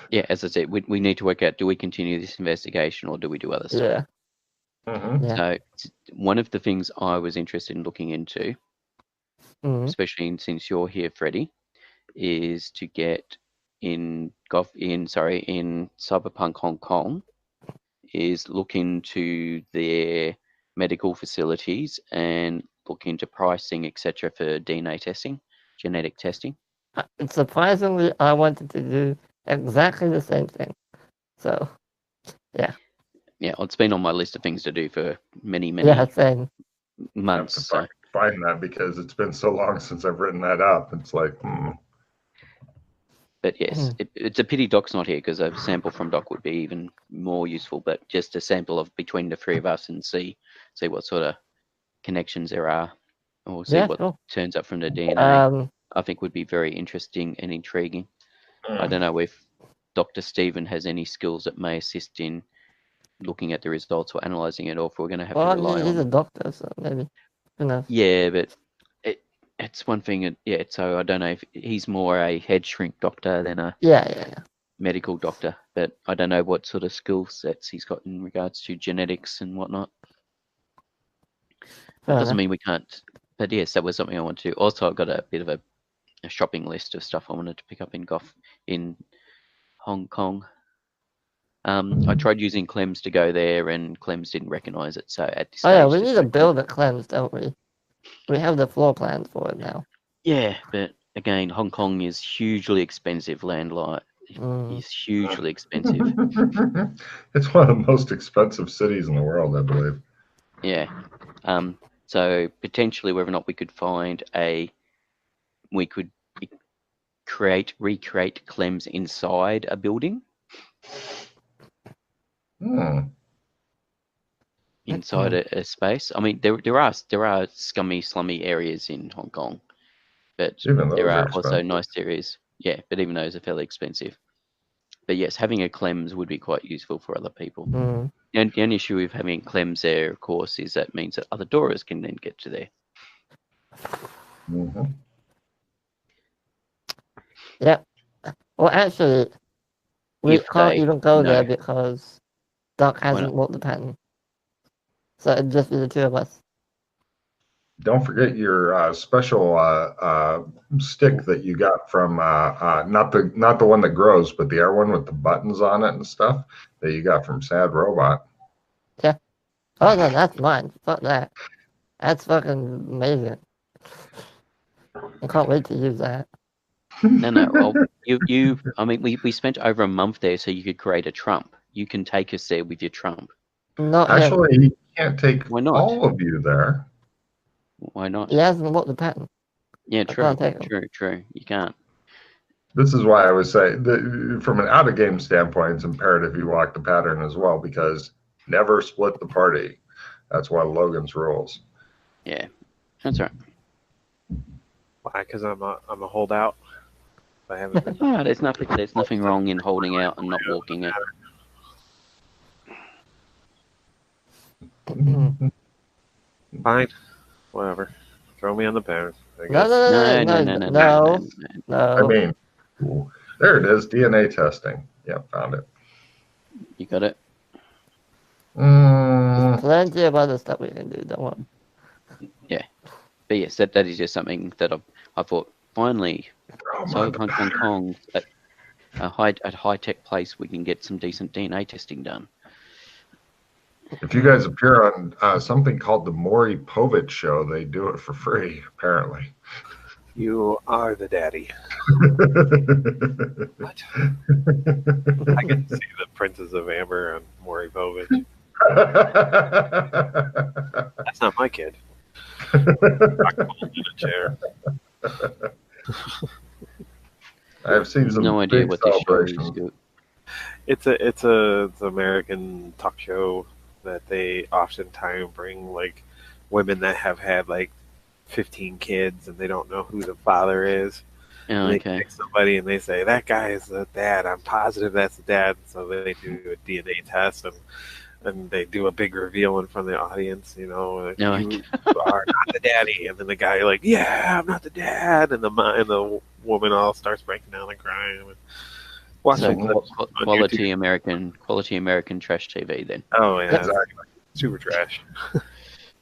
yeah, as I said, we need to work out, do we continue this investigation or do we do other stuff? Yeah. Mm-hmm. Yeah. So one of the things I was interested in looking into, Mm-hmm. especially since you're here, Freddie, is to get in Cyberpunk Hong Kong, is look into their medical facilities and look into pricing, etc., for DNA testing, genetic testing. Surprisingly, I wanted to do exactly the same thing. So, yeah. Yeah, it's been on my list of things to do for many Yeah, same. I have months. to So. find that because it's been so long since I've written that up. It's like, But yes, it's a pity Doc's not here because a sample from Doc would be even more useful. But just a sample of between the three of us and see what sort of connections there are, or see what sure. turns up from the DNA. I think would be very interesting and intriguing. I don't know if Dr. Stephen has any skills that may assist in looking at the results or analysing it, or if we're going to have to rely on. He's a doctor, so maybe. Who knows? Yeah, but it's one thing. Yeah, so I don't know if he's more a head shrink doctor than a medical doctor, but I don't know what sort of skill sets he's got in regards to genetics and whatnot. That doesn't mean we can't. But yes, that was something I wanted to do. Also, I've got a bit of a shopping list of stuff I wanted to pick up in Hong Kong. I tried using Clems to go there, and Clems didn't recognise it. So at this stage, we need to build at Clems, don't we? We have the floor plans for it now. Yeah, but again, Hong Kong is hugely expensive. Landline is hugely expensive. It's one of the most expensive cities in the world, I believe. Yeah. So potentially, whether or not we could recreate Clems inside a building. Inside a space. I mean, there are scummy, slummy areas in Hong Kong, but there are also nice areas. Yeah, but even those are fairly expensive. But yes, having a Clems would be quite useful for other people. And the only issue with having Clems there, of course, is that means that other Doras can then get to there. Yeah. Well, actually, we can't even go there because Doc hasn't bought the patent. So it'd just be the two of us. Don't forget your special stick that you got from not the one that grows, but the other one with the buttons on it and stuff that you got from Sad Robot. Yeah. Oh no, that's mine. Fuck that. That's fucking amazing. I can't wait to use that. No. Well, I mean, we spent over a month there, so you could create a Trump. You can take us there with your Trump. No, actually, he can't take all of you there. Why not? He hasn't bought the patent. Yeah, true. You can't. This is why I would say that from an out-of-game standpoint, it's imperative you walk the pattern as well, because never split the party. That's one of Logan's rules. Yeah, that's right. Why? Because I'm a holdout. I haven't been. No, there's nothing wrong in holding out and not walking it. Fine, whatever. Throw me on the pen. No. I mean, there it is. DNA testing. Yep, found it. You got it. There's plenty of other stuff we can do. Don't worry. Yeah, but yes, that is just something that I thought finally. So Hong Kong at a high tech place, we can get some decent DNA testing done. If you guys appear on something called the Maury Povich Show, they do it for free, apparently. You are the daddy. What? I can see the Princess of Amber on Maury Povich. That's not my kid. Rock in a chair. I've seen some no idea what this show is. It's an American talk show that they oftentimes bring like women that have had like 15 kids and they don't know who the father is. Oh, they pick somebody and they say that guy is the dad. I'm positive that's the dad. So they do a DNA test and they do a big reveal in front of the audience. You know, you are not the daddy. And then the guy like, yeah, I'm not the dad. And the woman all starts breaking down and crying. quality American trash TV then. Oh yeah, exactly. Super trash.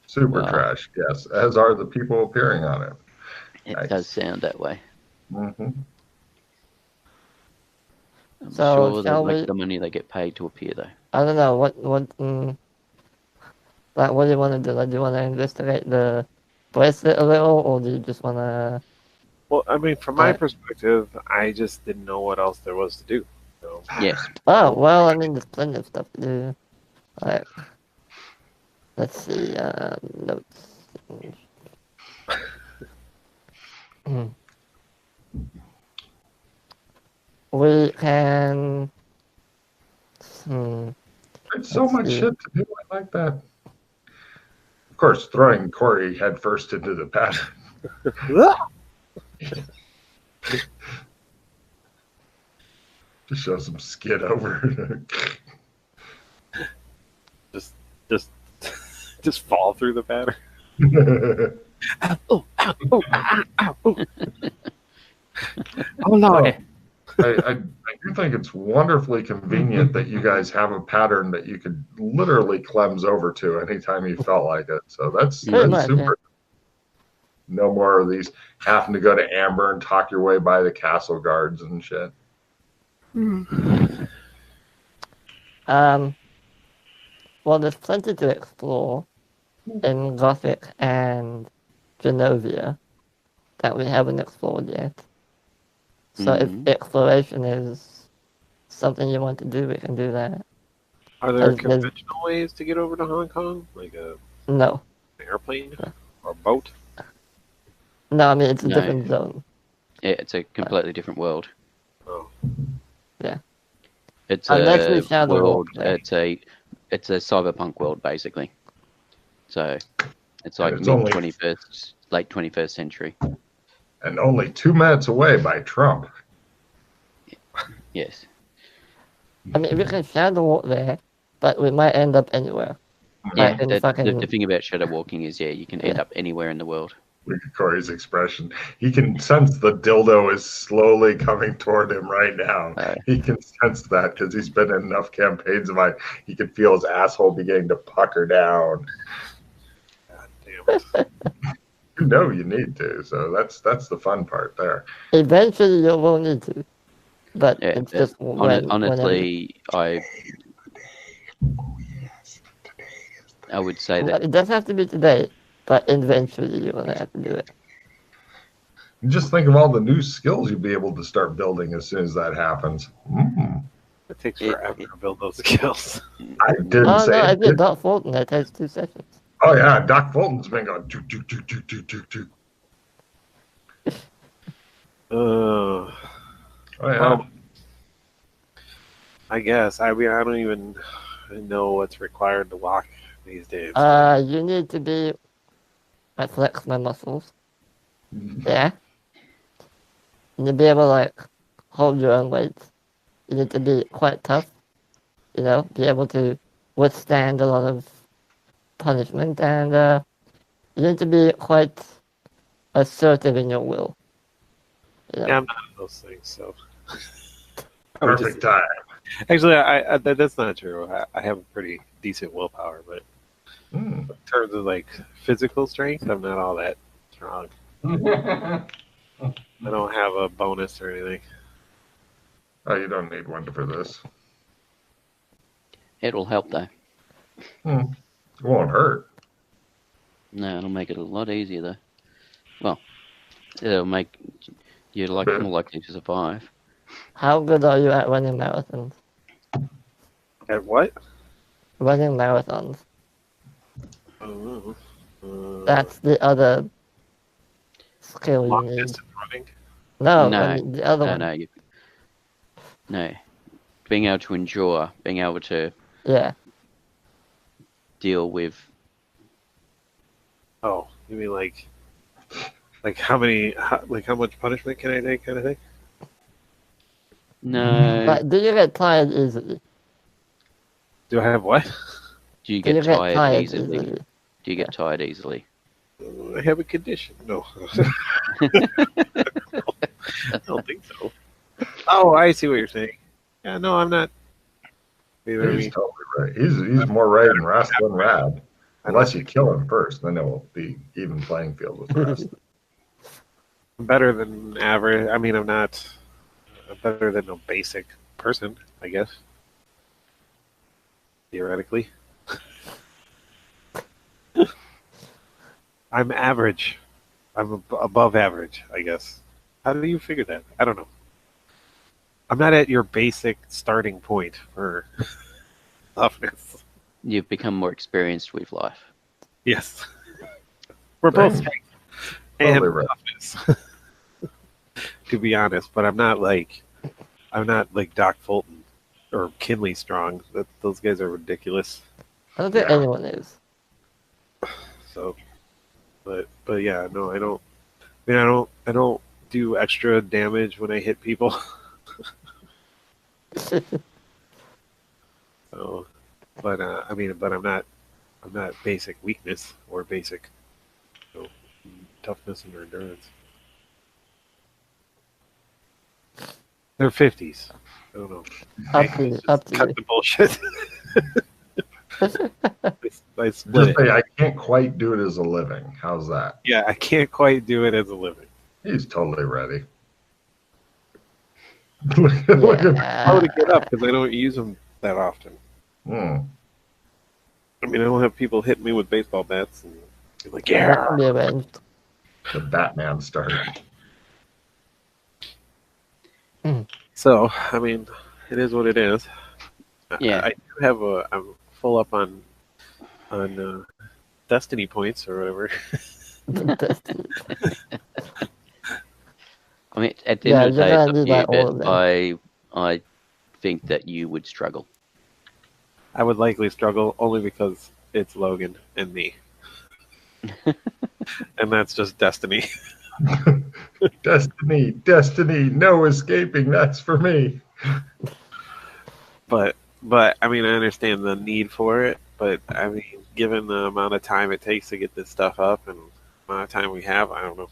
Super trash, yes. As are the people appearing on it. It does sound that way. Mm-hmm. I'm sure they like the money they get paid to appear, though. I don't know what do you want to do? Like, do you want to investigate the bracelet a little, or do you just want to? Well, I mean, from my perspective, I just didn't know what else there was to do. So. Yes. Oh well, I mean, there's plenty of stuff to do. Like, let's see, notes. We can. There's so much shit to do like that. Of course, throwing Corey headfirst into the pattern. Just show some skid over. just fall through the pattern. Oh Lord. I do think it's wonderfully convenient that you guys have a pattern that you could literally cleanse over to anytime you felt like it. So that's super. Yeah. No more of these having to go to Amber and talk your way by the castle guards and shit. Well, there's plenty to explore in Gothic and Genovia that we haven't explored yet. So if exploration is something you want to do, we can do that. Are there conventional ways to get over to Hong Kong? Like an airplane or boat? No, I mean, it's a different zone. Yeah, it's a completely different world. Oh. Yeah. It's a world. It's a cyberpunk world, basically. So it's like mid-21st, late 21st century. And only 2 minutes away by Trump. Yes. I mean, we can shadow walk there, but we might end up anywhere. Yeah, the thing about shadow walking is, you can end up anywhere in the world. Look at Corey's expression. He can sense the dildo is slowly coming toward him right now. He can sense that because he's been in enough campaigns of mine. He can feel his asshole beginning to pucker down. God damn it. You know you need to, so that's the fun part there. Eventually you will need to, but it's just honestly, I would say that it doesn't have to be today, but eventually you're gonna have to do it. Just think of all the new skills you'll be able to start building as soon as that happens. It takes forever to build those skills. I didn't say. I did Doc Fulton. That takes 2 seconds. Oh yeah, Doc Fulton's been going. Oh yeah. Well, I guess I don't even know what's required to walk these days. You need to be. I flex my muscles. Yeah. You need to be able to hold your own weight. You need to be quite tough. Be able to withstand a lot of punishment, and you need to be quite assertive in your will. Yeah, I'm not in those things, so. Perfect time. Actually, I that's not true. I have a pretty decent willpower, but in terms of physical strength, I'm not all that strong. I don't have a bonus or anything. Oh, you don't need one for this. It'll help though. It won't hurt. No, it'll make it a lot easier though. Well, it'll make you more likely to survive. How good are you at running marathons? At what? Running marathons. That's the other skill you need. Distance running? No, the other one. No. Being able to endure, being able to deal with. Oh, you mean like how much punishment can I take, kind of thing? No. But do you get tired easily? Do I have what? Do you get tired easily? Do you get tired easily? I have a condition. No. I don't think so. Oh, I see what you're saying. Yeah, no, I'm not. He's totally right. He's more right than wrestling rad. Unless you kill him first, then it will be even playing field with Rust. I'm better than average. I mean, I'm better than a basic person, I guess. Theoretically. I'm average. I'm above average, I guess. How do you figure that? I don't know. I'm not at your basic starting point for toughness. You've become more experienced with life. Yes. We're both strength and toughness. To be honest, but I'm not like Doc Fulton or Kinley Strong. Those guys are ridiculous. I don't think anyone is. So, but yeah, no, I don't. I mean, I don't do extra damage when I hit people. So, but I mean, but I'm not basic weakness or basic, toughness and endurance. They're 50s. I don't know. Up to cut you. the bullshit. I split Just it. say I can't quite do it as a living. How's that? Yeah, I can't quite do it as a living. He's totally ready. Look at how to get up because I don't use them that often. I mean, I don't have people hit me with baseball bats and be like, yeah. The Batman start. So, I mean, it is what it is. Yeah. I do have I'm full up on Destiny points or whatever. I mean, at the end of the day, it's up to you, but I think that you would struggle. I would likely struggle only because it's Logan and me. And that's just Destiny. Destiny, no escaping, that's for me. But I mean, I understand the need for it, but I mean, given the amount of time it takes to get this stuff up and the amount of time we have, I don't know.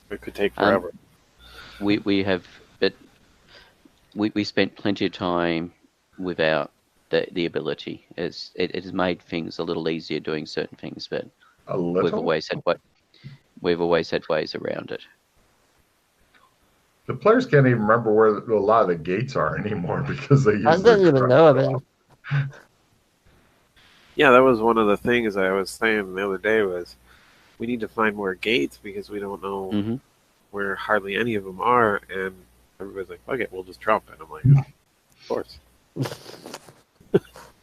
It could take forever. We have, but we spent plenty of time without the ability. It has made things a little easier doing certain things, but we've always had ways around it. The players can't even remember where a lot of the gates are anymore because they use. I didn't even know of it. Yeah, that was one of the things I was saying the other day was we need to find more gates because we don't know where hardly any of them are, and everybody's like, "Okay, we'll just trump it." I'm like, "Of course,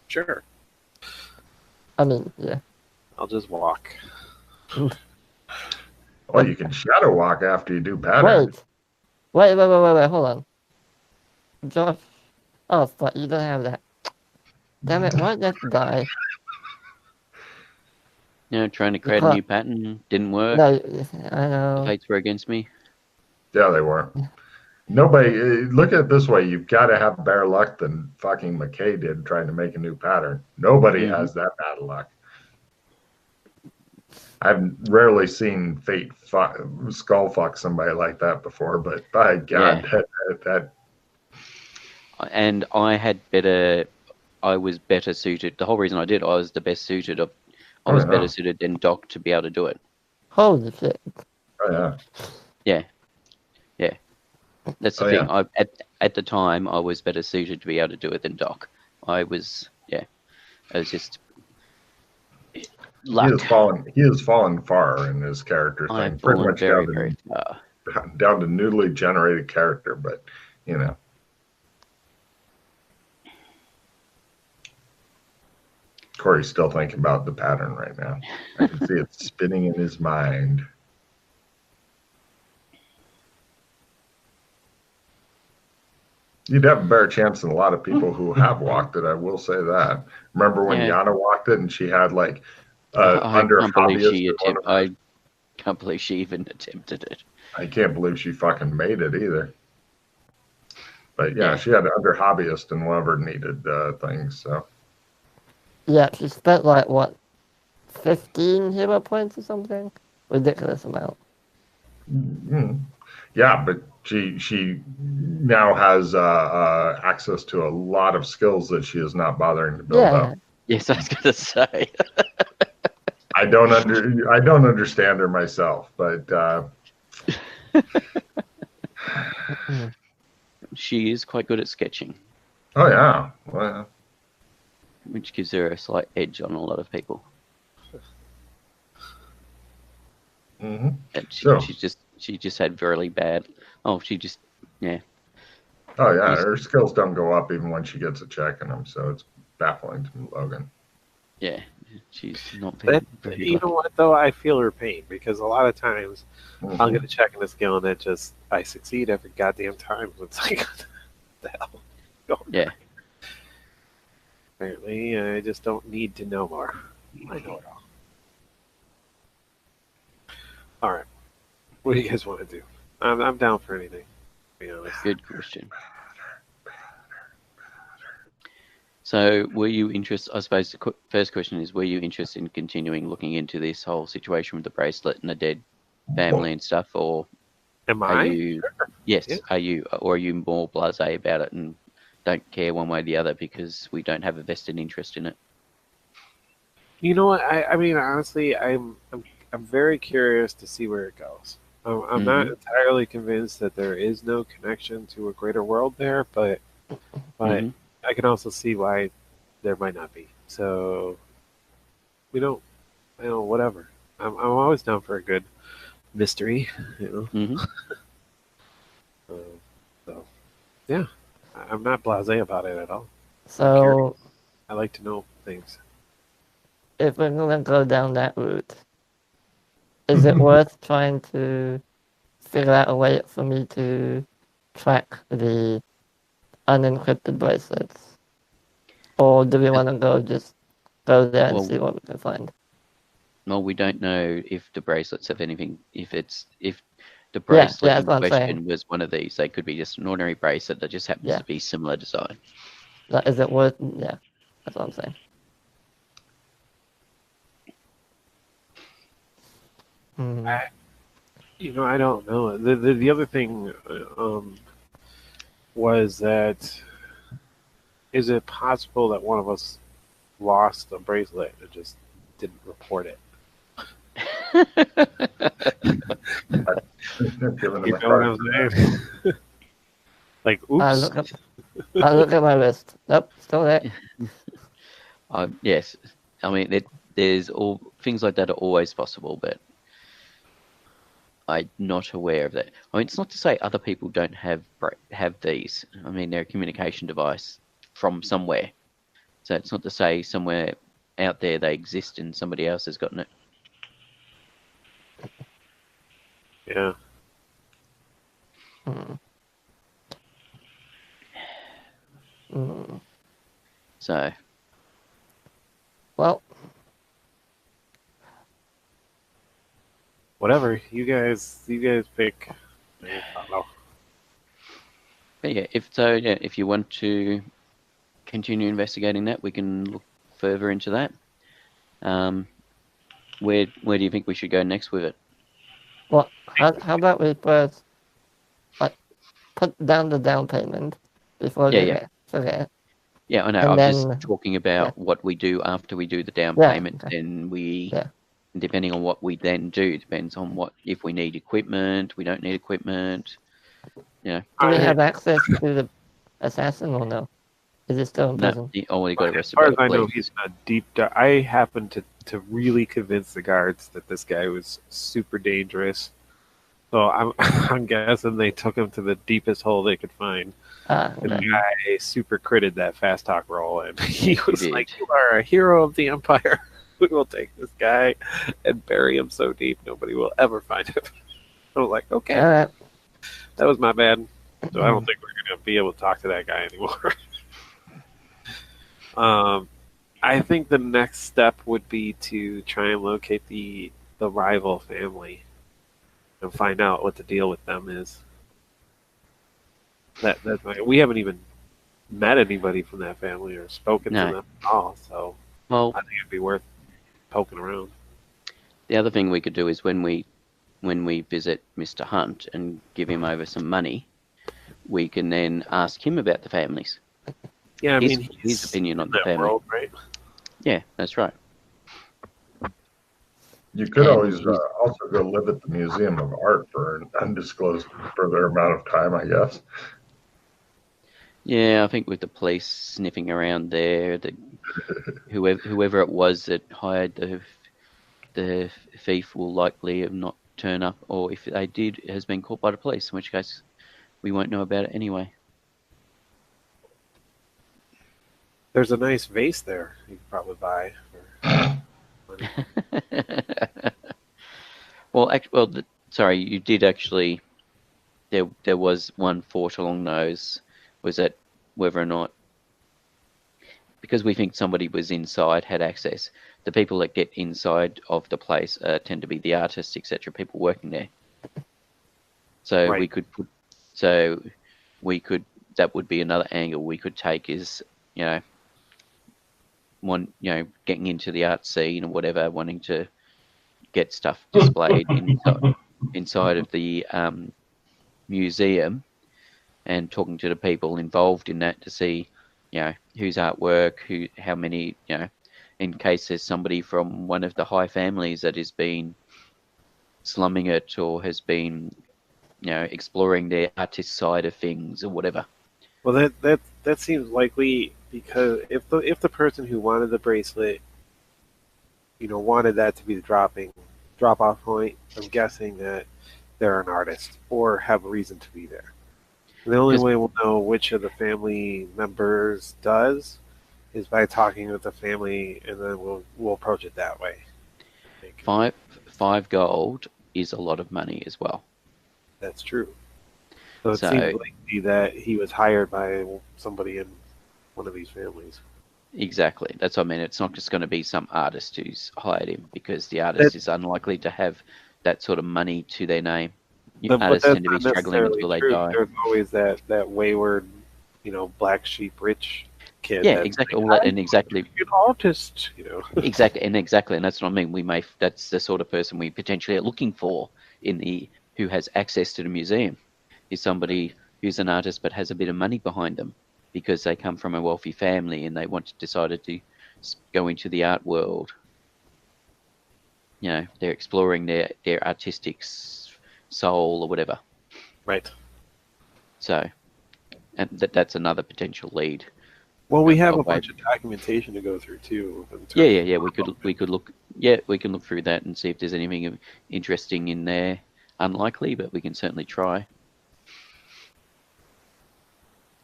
sure." I mean, yeah. I'll just walk. Well, you can shadow walk after you do pattern. Wait, hold on. Josh. Oh, fuck, you don't have that. Damn it, why did that die? Trying to create a new pattern didn't work. No, I know. The fates were against me. Yeah, they were. Nobody, look at it this way. You've got to have better luck than fucking McKay did trying to make a new pattern. Nobody has that bad luck. I've rarely seen fate skull fuck somebody like that before, but by God, that. And I was better suited. The whole reason I did, I was the best suited of. I was better suited than Doc to be able to do it. Holy shit! Oh yeah. Yeah. That's the thing. Yeah. At the time, I was better suited to be able to do it than Doc. I was just. Luck. He has fallen far in his character thing. I've pretty much very far. Down to newly generated character, but Corey's still thinking about the pattern right now. I can see it spinning in his mind. You'd have a better chance than a lot of people who have walked it. I will say that. Remember when Yana walked it and she had like I can't believe she even attempted it. I can't believe she fucking made it either. But she had under hobbyist and whatever needed things. So she spent like what, 15 hero points or something? Ridiculous amount. Yeah, but she now has access to a lot of skills that she is not bothering to build up. Yes, I was going to say. I don't understand her myself, but she is quite good at sketching. Oh yeah, well, which gives her a slight edge on a lot of people. Mm-hmm. And she just had really bad. Oh, she just yeah. Oh yeah, her skills don't go up even when she gets a check in them, so it's baffling to me, Logan. Yeah, she's not very you know what though? I feel her pain because a lot of times I'll get a check in a skill and I succeed every goddamn time. It's like, what the hell? Yeah. Apparently, I just don't need to know more. I know it all. All right. What do you guys want to do? I'm down for anything. To be honest. Good question. So, were you interested? I suppose the first question is: were you interested in continuing looking into this whole situation with the bracelet and the dead family and stuff, or are you? Sure. Yes. Yeah. Are you more blasé about it and don't care one way or the other because we don't have a vested interest in it? You know what? I mean, honestly, I'm very curious to see where it goes. I'm not entirely convinced that there is no connection to a greater world there, but I can also see why there might not be. So whatever. I'm always down for a good mystery, you know. So yeah, I'm not blasé about it at all. So I like to know things. If we're gonna go down that route, is it worth trying to figure out a way for me to track the unencrypted bracelets? Or do we want to just go there and see what we can find? Well, we don't know if the bracelets have anything, if the bracelet in question was one of these. They could be just an ordinary bracelet that just happens to be similar design. Is it worth, that's what I'm saying. I don't know. The other thing was that is it possible that one of us lost a bracelet and just didn't report it? You know what I'm saying? Like, oops. I look at my list. Nope, still there. Yes, I mean there's all things like that are always possible, but I'm not aware of that. I mean, it's not to say other people don't have these. I mean, they're a communication device from somewhere, so it's not to say somewhere out there they exist and somebody else has gotten it. Yeah. So. Well. Whatever you guys pick. I don't know. But yeah, if you want to continue investigating that, we can look further into that. Where do you think we should go next with it? Well, how about we first put down the down payment before Yeah, I know. I'm just talking about what we do after we do the down payment. Then depending on what we then do, depends on if we need equipment, we don't need equipment. Do we have access to the assassin or no? Is it still in prison? No, he only got arrested. As far as I know, he's not deep. I happened to really convince the guards that this guy was super dangerous. So I'm guessing they took him to the deepest hole they could find. And the guy super critted that fast talk roll, and he was like, "You are a hero of the Empire. We will take this guy and bury him so deep nobody will ever find him." I was like, "Okay, that was my bad." So I don't think we're gonna be able to talk to that guy anymore. I think the next step would be to try and locate the rival family and find out what the deal with them is. We haven't even met anybody from that family or spoken to them at all, so I think it'd be worth poking around. The other thing we could do is when we when we visit Mr. Hunt and give him over some money, we can then ask him about the families. Yeah, I mean, his opinion on the family. World, right? Yeah, that's right. You could always also go live at the Museum of Art for an undisclosed further amount of time, I guess. Yeah, I think with the police sniffing around there, whoever it was that hired the thief will likely not turn up, or if they did, it has been caught by the police, in which case we won't know about it anyway. There's a nice vase there you could probably buy. Sorry, you did actually. There was one thought along those, was that whether or not, because we think somebody was inside, had access, the people that get inside of the place tend to be the artists, etc., people working there. So right. That would be another angle we could take, is, getting into the art scene or whatever, wanting to get stuff displayed inside of the museum, and talking to the people involved in that to see, whose artwork, how many, in case there's somebody from one of the high families that has been slumming it or has been, exploring their artist side of things or whatever. Well, that seems likely, because if the person who wanted the bracelet, wanted that to be the drop-off point, I'm guessing that they're an artist or have a reason to be there. And the only way we'll know which of the family members does is by talking with the family, and then we'll approach it that way. Five gold is a lot of money as well. That's true. So it seems likely that he was hired by somebody in one of these families. Exactly. That's what I mean. It's not just going to be some artist who's hired him, because the artist is unlikely to have that sort of money to their name. Artists tend to be struggling until they die. There's always that wayward, black sheep rich kid. Yeah, exactly. Exactly. An artist, Exactly, and that's what I mean. That's the sort of person we potentially are looking for who has access to the museum, is somebody who's an artist but has a bit of money behind them, because they come from a wealthy family and they decided to go into the art world. They're exploring their artistic soul or whatever. Right. So, and that's another potential lead. Well, we have a bunch of documentation to go through too. Yeah. We could look. Yeah, we can look through that and see if there's anything interesting in there. Unlikely, but we can certainly try.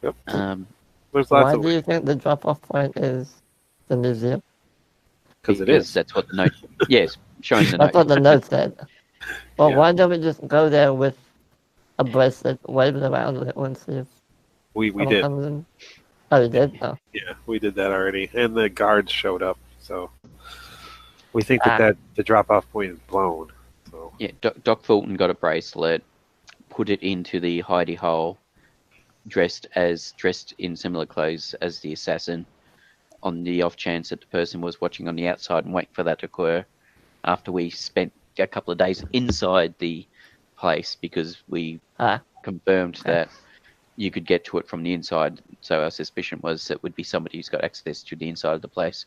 Yep. Why do you think the drop-off point is the museum? Because it is. That's what the note. Yes, showing the note. That's what the note said. Well, why don't we just go there with a bracelet, wave it around with it, and see if we did. Comes in? Oh, you did? Oh. Yeah, we did that already, and the guards showed up. So we think that the drop-off point is blown. So. Yeah, Doc Fulton got a bracelet, put it into the hidey hole, dressed in similar clothes as the assassin, on the off chance that the person was watching on the outside and waiting for that to occur. After we spent a couple of days inside the place, because we confirmed that you could get to it from the inside, so our suspicion was it would be somebody who's got access to the inside of the place.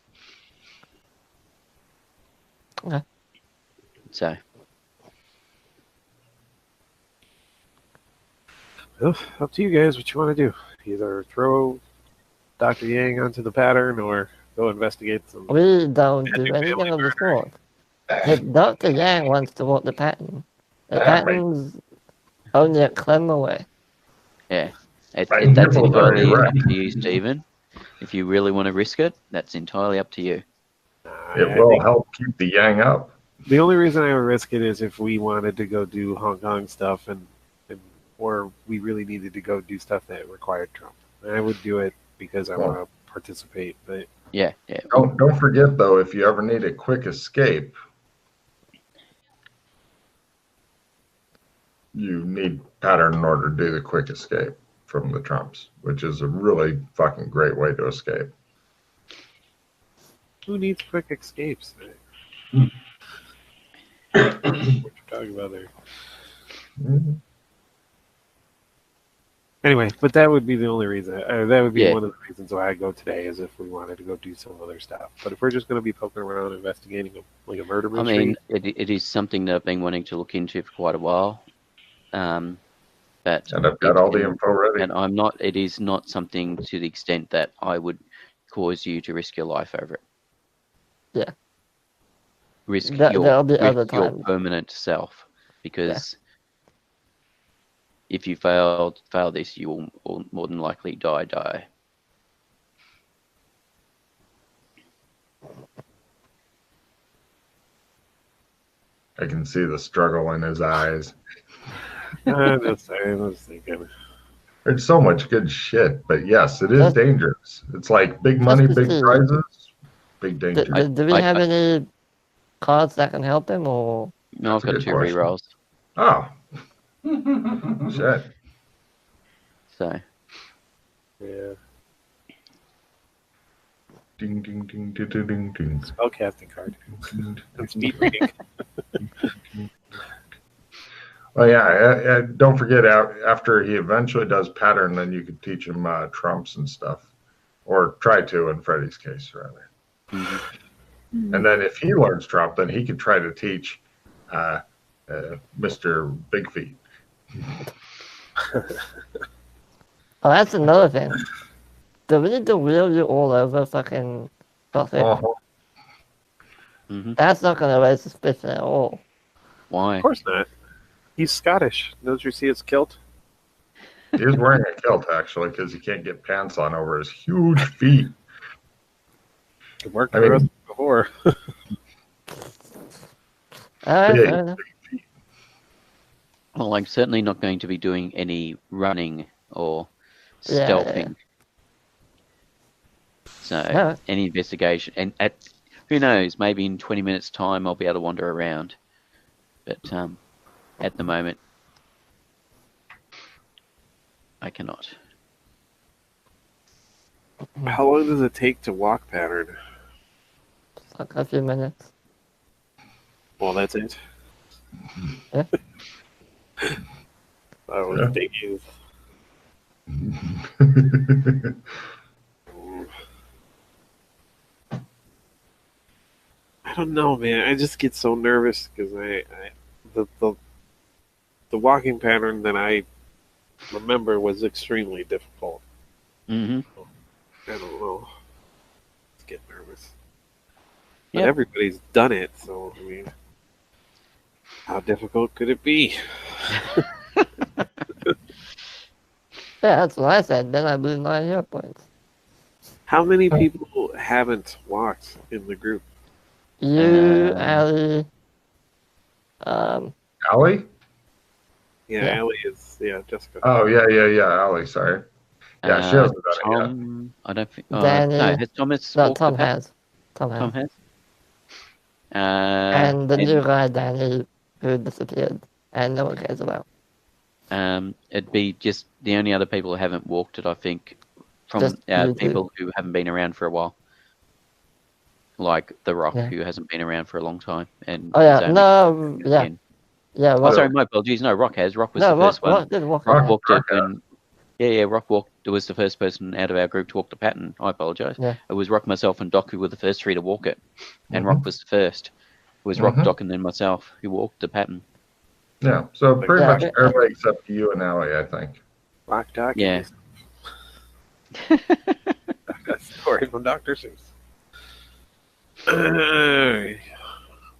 Okay. So. Well, up to you guys what you want to do. Either throw Dr. Yang onto the pattern or go investigate some... We don't do anything of the sort. If Dr. Yang wants to walk the pattern, the pattern's only a climb away. Yeah. That's entirely up to you, Stephen. If you really want to risk it, that's entirely up to you. It will help keep the Yang up. The only reason I would risk it is if we wanted to go do Hong Kong stuff or we really needed to go do stuff that required Trump. And I would do it because I want to participate. But yeah. Don't forget though, if you ever need a quick escape, you need pattern in order to do the quick escape from the Trumps, which is a really fucking great way to escape. Who needs quick escapes? What you're talking about there? Mm-hmm. Anyway, but that would be the only reason. That would be one of the reasons why I go today, is if we wanted to go do some other stuff. But if we're just going to be poking around investigating like a murder mystery, I mean, it is something that I've been wanting to look into for quite a while. And I've got all the info ready. And I'm not. It is not something to the extent that I would cause you to risk your life over it. Yeah. Risk There'll be other your times. permanent self, because if you fail this, you will more than likely die. I can see the struggle in his eyes. I was thinking. There's so much good shit, but yes, it is dangerous. It's like big money, big prizes, big danger. Do we have any cards that can help him, or? No, I've got 2 rerolls. Oh. Shit. So. Yeah. Ding, ding, ding, ding, ding, ding, ding. Spellcasting card. And speed reading. Oh yeah, don't forget, after he eventually does pattern, then you could teach him trumps and stuff, or try to in Freddy's case, rather. Mm-hmm. And then if he learns trump, then he could try to teach Mr. Big Feet. Oh, that's another thing. Do we need to wheel you all over fucking Gothic? Mm-hmm. That's not going to raise suspicion at all. Why? Of course not. He's Scottish. Don't you see his kilt? He is wearing a kilt, actually, because he can't get pants on over his huge feet. It worked for us before. Well, I'm certainly not going to be doing any running or stealthing. So, any investigation. And who knows, maybe in 20 minutes' time I'll be able to wander around. But at the moment, I cannot. How long does it take to walk pattern? Like a few minutes. Well, that's it. Yeah. I was thinking. I don't know, man. I just get so nervous because the walking pattern that I remember was extremely difficult. Mm-hmm. I don't know. Let's get nervous. But everybody's done it, so I mean, how difficult could it be? Yeah, that's what I said. Then I blew 9 hit points. How many people haven't walked in the group? You, Allie. Allie? Yeah, Allie is. Yeah, Jessica. Oh, yeah, Allie, sorry. Yeah, she hasn't done it yet. I don't think. Danny, no, has Thomas? No, Tom has. Tom has. And the new guy, Danny, who disappeared, and no one cares about. It'd be just the only other people who haven't walked it, I think, from people who haven't been around for a while. Like The Rock, who hasn't been around for a long time. And yeah. Sorry, my apologies. No, Rock has. Rock was the first one. Rock walked it, and Rock was the first person out of our group to walk the pattern. I apologise. Yeah. It was Rock, myself, and Doc who were the first 3 to walk it, and Rock was the first. It was Rock, Doc, and then myself who walked the pattern. Yeah, so pretty much everybody except you and Allie, I think. Rock, Doc. Yeah. That's a story from Dr. Seuss.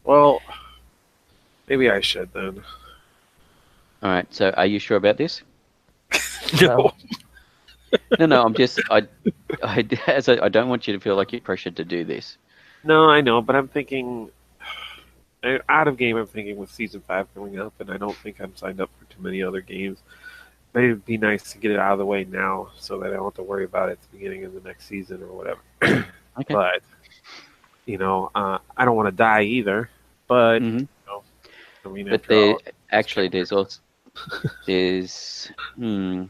Well, maybe I should then. All right. So, are you sure about this? No. No. I'm just. I don't want you to feel like you're pressured to do this. No, I know, but I'm thinking. Out of game, I'm thinking with Season 5 coming up, and I don't think I'm signed up for too many other games. Maybe it'd be nice to get it out of the way now so that I don't have to worry about it at the beginning of the next season or whatever. Okay. But, I don't want to die either. But, I mean, but actually, there's also... actually,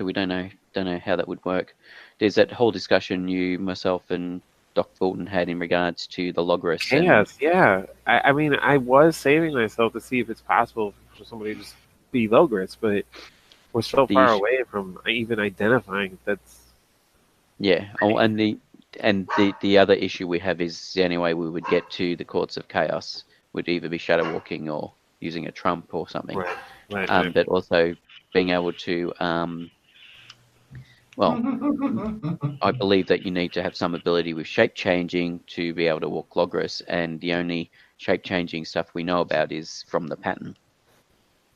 we don't know how that would work. There's that whole discussion you, myself, and Doc Fulton had in regards to the Logris. Yes, yeah. I mean, I was saving myself to see if it's possible for somebody to just be Logris, but we're so far away from even identifying that's. Yeah. Oh, and the other issue we have is the only way we would get to the Courts of Chaos would either be shadow walking or using a trump or something. Right. But also being able to, well, I believe that you need to have some ability with shape changing to be able to walk Logris, and the only shape changing stuff we know about is from the pattern.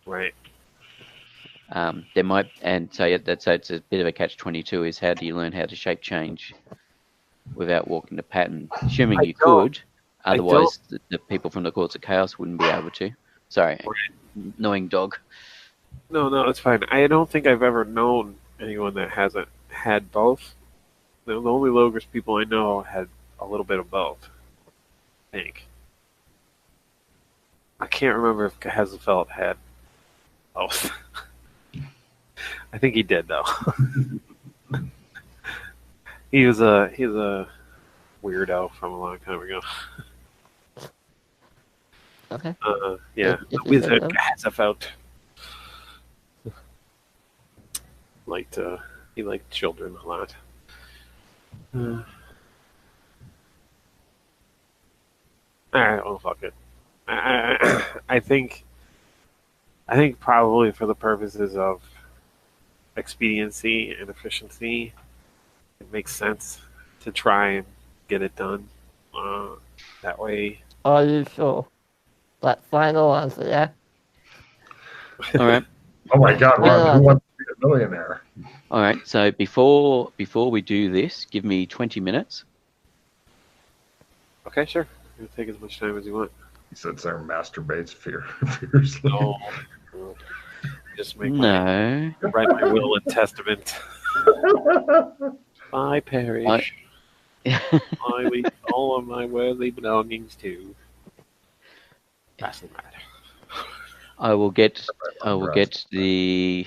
Right. There might, and so it's a bit of a catch-22. Is how do you learn how to shape change without walking the pattern? Assuming you could, otherwise the people from the Courts of Chaos wouldn't be able to. Sorry, annoying dog. No, it's fine. I don't think I've ever known anyone that hasn't had both. The only Logris people I know had a little bit of both. I think. I can't remember if Hazelfeld had both. I think he did though. He was a weirdo from a long time ago. Okay. Yeah, the wizard Hazelfeld. He liked children a lot. Alright, well, fuck it. I think probably for the purposes of expediency and efficiency, it makes sense to try and get it done that way. Are you sure? Like, final answer, yeah? All right. Oh my God, Ron, who wants to be a millionaire? All right, so before we do this, give me 20 minutes. Okay, sure. You'll take as much time as you want. He sits there and masturbates fiercely. No. Just make write my will and testament. I perish. I leave all of my worldly belongings to. That's the matter. I will get the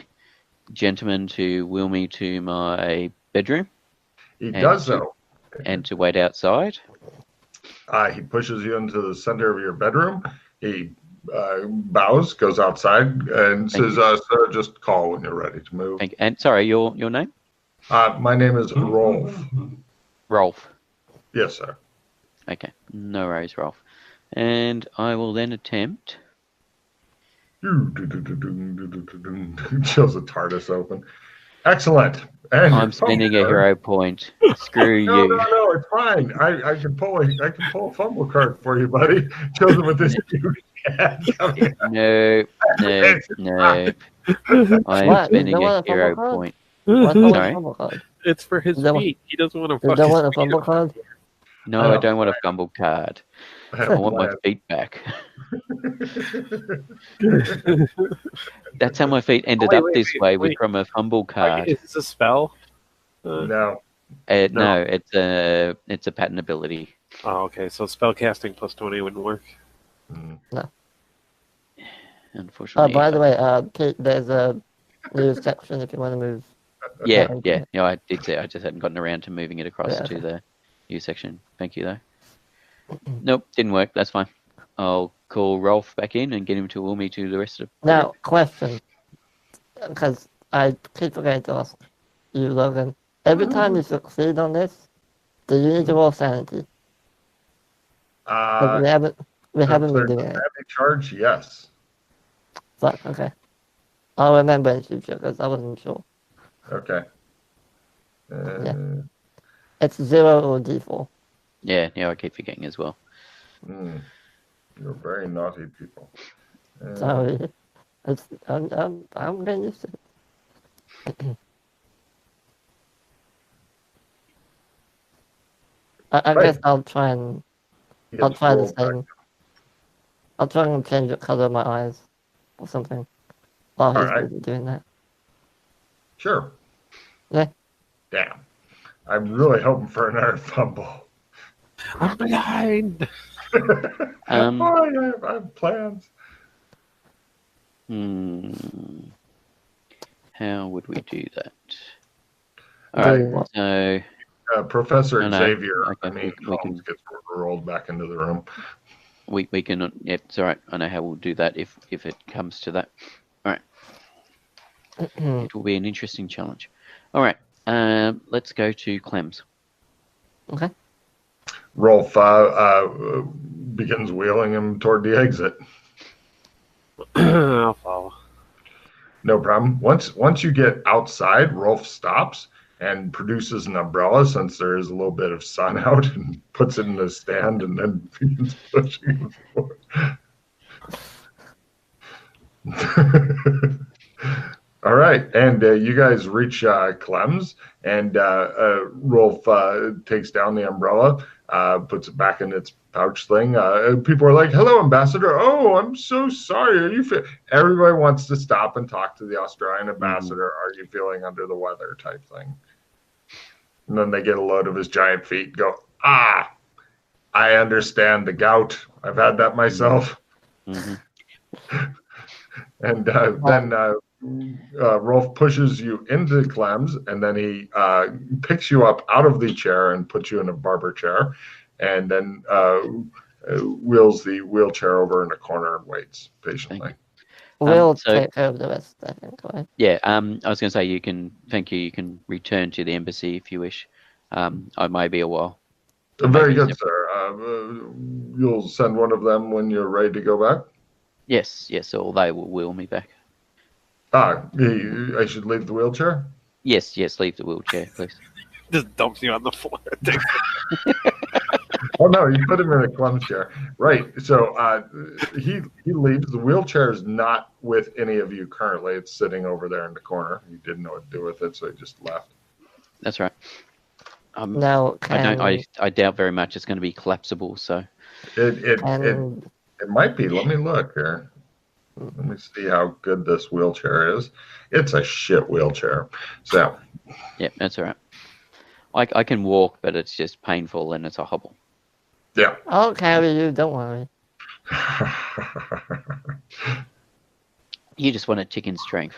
gentleman to wheel me to my bedroom. He does so. And to wait outside. He pushes you into the center of your bedroom. He bows, goes outside, and says, "Sir, just call when you're ready to move." And sorry, your name? My name is Rolf. Rolf. Yes, sir. Okay, no worries, Rolf. And I will then attempt. Shows the TARDIS open. Excellent. And I'm spending a hero point. Screw you. No, it's fine. I can pull a fumble card for you, buddy. Shows him with this huge cat. No. I'm spending a hero point. Sorry? It's for his feet. He doesn't want to fuck. You don't want a fumble card? No, I don't want a fumble card. I want my feet back. That's how my feet ended up this way from a fumble card. Is this a spell? No. No, it's a pattern ability. Oh, okay. So spell casting plus 20 wouldn't work. No. Unfortunately. By the way, Pete, there's a new section if you want to move. Yeah. I did say I just hadn't gotten around to moving it across to the new section. Thank you, though. Nope, didn't work. That's fine. I'll call Rolf back in and get him to wheel me to the rest of the... Now, question. Because I keep forgetting to ask you, Logan. Every time you succeed on this, do you need to roll sanity? We haven't been doing it. Sanity charge, yes. But, okay. I'll remember in future because I wasn't sure. Okay. Yeah. It's 0 or D4. Yeah, I keep forgetting as well. You're very naughty people. Sorry. I'm getting used to it. I guess I'll try the same. I'll try and change the color of my eyes or something while he's busy doing that. Sure. Yeah. Damn. I'm really hoping for another fumble. I'm behind. I have plans. How would we do that? All right. So Professor No, Xavier, okay, we can gets rolled back into the room. We can. Yeah, it's all right. I know how we'll do that if it comes to that. All right. It will be an interesting challenge. All right. Let's go to Clems. Okay. Rolf begins wheeling him toward the exit. I'll follow. No problem. Once you get outside, Rolf stops and produces an umbrella since there is a little bit of sun out, and puts it in the stand and then begins pushing him forward. All right, and you guys reach Clem's, and Rolf takes down the umbrella, puts it back in its pouch thing. People are like, "Hello, Ambassador." "Oh, I'm so sorry. Are you?" Everybody wants to stop and talk to the Australian ambassador. Are you feeling under the weather? Type thing. And then they get a load of his giant feet. And go, I understand the gout. I've had that myself. And then Rolf pushes you into Clem's, and then he picks you up out of the chair and puts you in a barber chair, and then wheels the wheelchair over in a corner and waits patiently. We'll take care of the rest, I think. Right? Yeah, I was going to say you can return to the embassy if you wish. I may be a while. Very good, sir. You'll send one of them when you're ready to go back? Yes, or they will wheel me back. I should leave the wheelchair? Yes, leave the wheelchair, please. Just dumps you on the floor. Oh no, you put him in a Clem's chair. Right. So he leaves. The wheelchair is not with any of you currently. It's sitting over there in the corner. He didn't know what to do with it, so he just left. That's right. Now, I doubt very much it's going to be collapsible. So it might be. Let me look here. Let me see how good this wheelchair is. It's a shit wheelchair. So. Yeah, that's all right. I can walk, but it's just painful and it's a hobble. Yeah. I'll carry you. Don't worry. You just want a chicken strength.